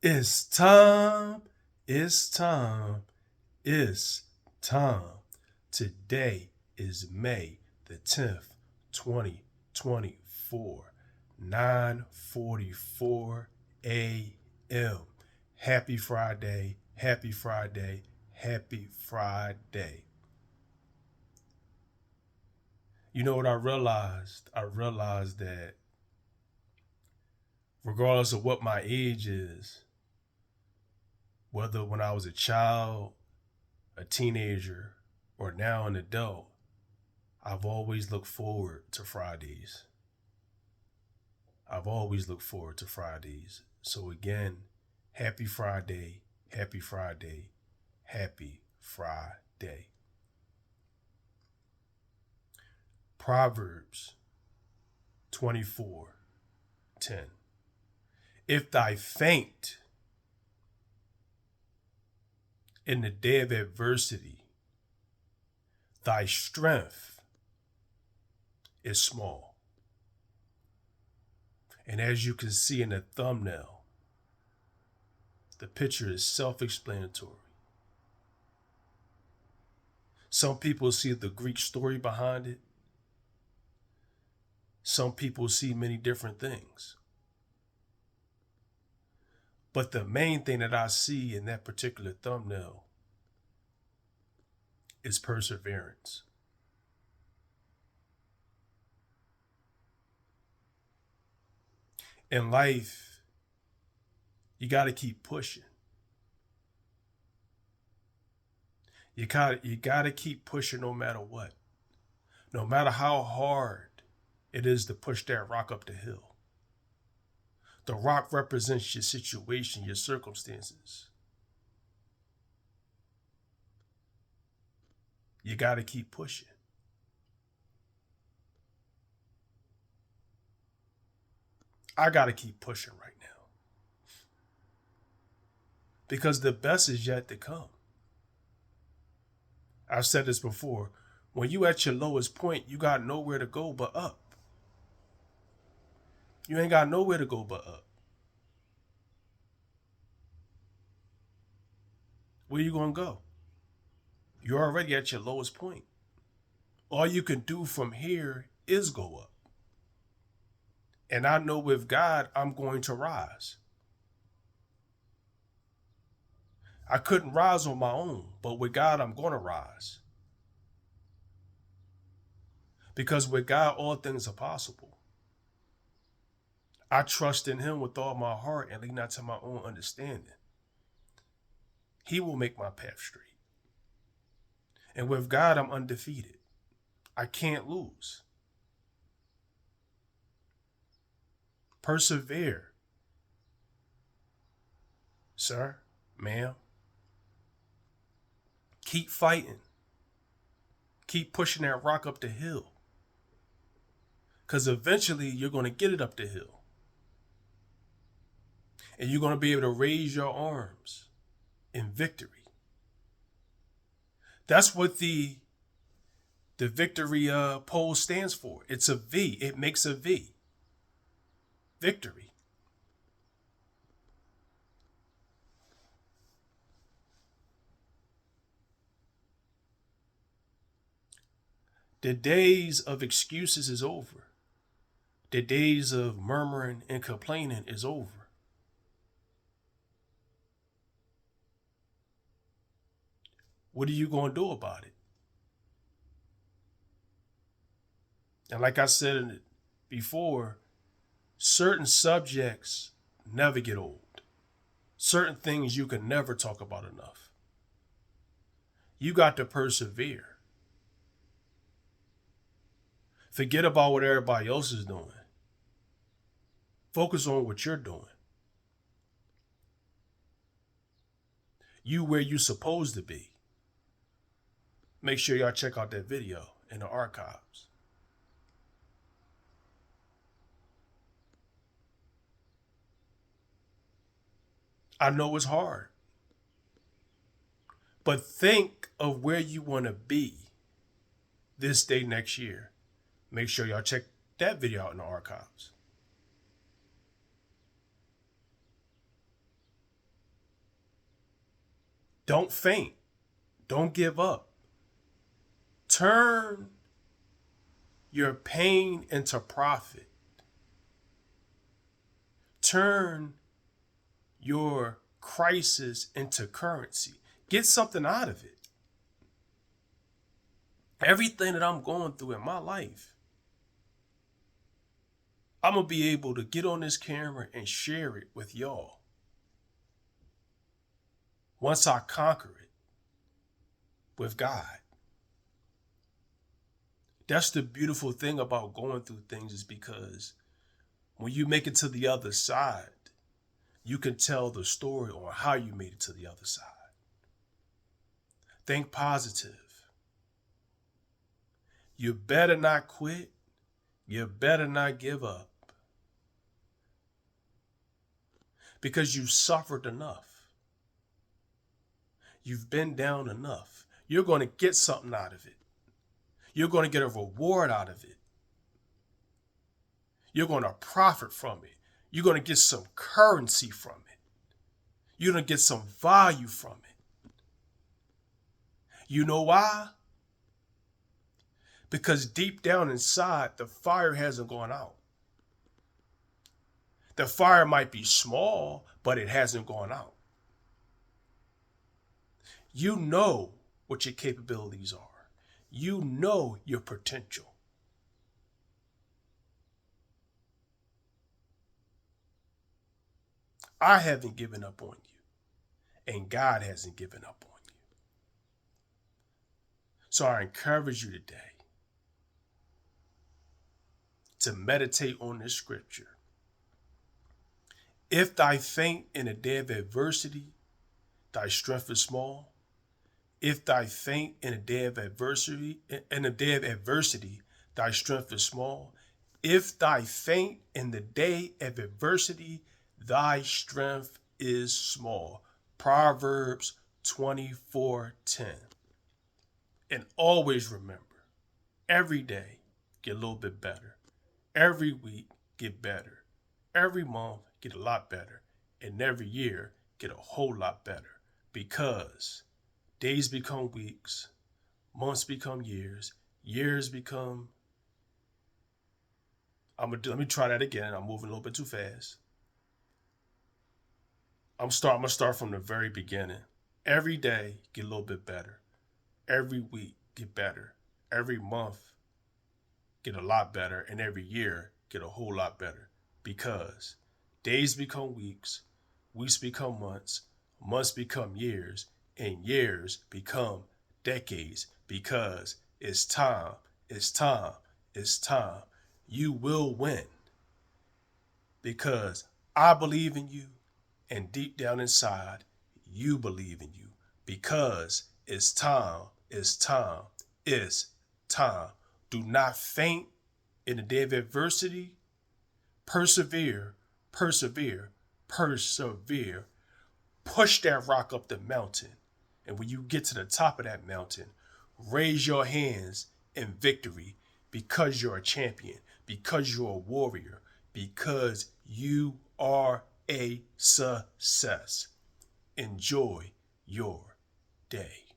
It's time. It's time. It's time. Today is May the 10th, 2024, 9:44 a.m. Happy Friday. Happy Friday. Happy Friday. You know what I realized? I realized that regardless of what my age is, whether when I was a child, a teenager, or now an adult, I've always looked forward to Fridays. I've always looked forward to Fridays. So again, happy Friday, happy Friday, happy Friday. Proverbs 24:10. If thy faint in the day of adversity, thy strength is small. And as you can see in the thumbnail, the picture is self-explanatory. Some people see the Greek story behind it. Some people see many different things. But the main thing that I see in that particular thumbnail is perseverance. In life, you got to keep pushing. You got to keep pushing no matter what. No matter how hard it is to push that rock up the hill. The rock represents your situation, your circumstances. You got to keep pushing. I got to keep pushing right now. Because the best is yet to come. I've said this before. When you at your lowest point, you got nowhere to go but up. You ain't got nowhere to go but up. Where you gonna go? You're already at your lowest point. All you can do from here is go up. And I know with God, I'm going to rise. I couldn't rise on my own, but with God, I'm going to rise. Because with God, all things are possible. I trust in Him with all my heart and lean not to my own understanding. He will make my path straight. And with God, I'm undefeated. I can't lose. Persevere. Sir, ma'am. Keep fighting. Keep pushing that rock up the hill. Because eventually you're going to get it up the hill. And you're going to be able to raise your arms in victory. That's what the victory pole stands for. It's a V. It makes a V. Victory. The days of excuses is over. The days of murmuring and complaining is over. What are you going to do about it? And like I said before, certain subjects never get old. Certain things you can never talk about enough. You got to persevere. Forget about what everybody else is doing. Focus on what you're doing. You where you supposed to be. Make sure y'all check out that video in the archives. I know it's hard. But think of where you want to be this day next year. Make sure y'all check that video out in the archives. Don't faint. Don't give up. Turn your pain into profit. Turn your crisis into currency. Get something out of it. Everything that I'm going through in my life, I'm going to be able to get on this camera and share it with y'all. Once I conquer it with God. That's the beautiful thing about going through things, is because when you make it to the other side, you can tell the story on how you made it to the other side. Think positive. You better not quit. You better not give up. Because you've suffered enough. You've been down enough. You're going to get something out of it. You're going to get a reward out of it. You're going to profit from it. You're going to get some currency from it. You're going to get some value from it. You know why? Because deep down inside, the fire hasn't gone out. The fire might be small, but it hasn't gone out. You know what your capabilities are. You know your potential. I haven't given up on you, and God hasn't given up on you. So I encourage you today to meditate on this scripture. If thy faint in a day of adversity, thy strength is small. If thy faint in a day of adversity, thy strength is small. If thy faint in the day of adversity, thy strength is small. Proverbs 24:10. And always remember, every day get a little bit better. Every week get better. Every month get a lot better. And every year get a whole lot better. Because days become weeks, months become years, years become... Let me try that again. I'm moving a little bit too fast. I'm gonna start from the very beginning. Every day get a little bit better. Every week get better. Every month get a lot better, and every year get a whole lot better. Because days become weeks, weeks become months, months become years, and years become decades. Because it's time, it's time, it's time. You will win. Because I believe in you, and deep down inside, you believe in you. Because it's time, it's time, it's time. Do not faint in the day of adversity. Persevere, persevere, persevere. Push that rock up the mountain. And when you get to the top of that mountain, raise your hands in victory, because you're a champion, because you're a warrior, because you are a success. Enjoy your day.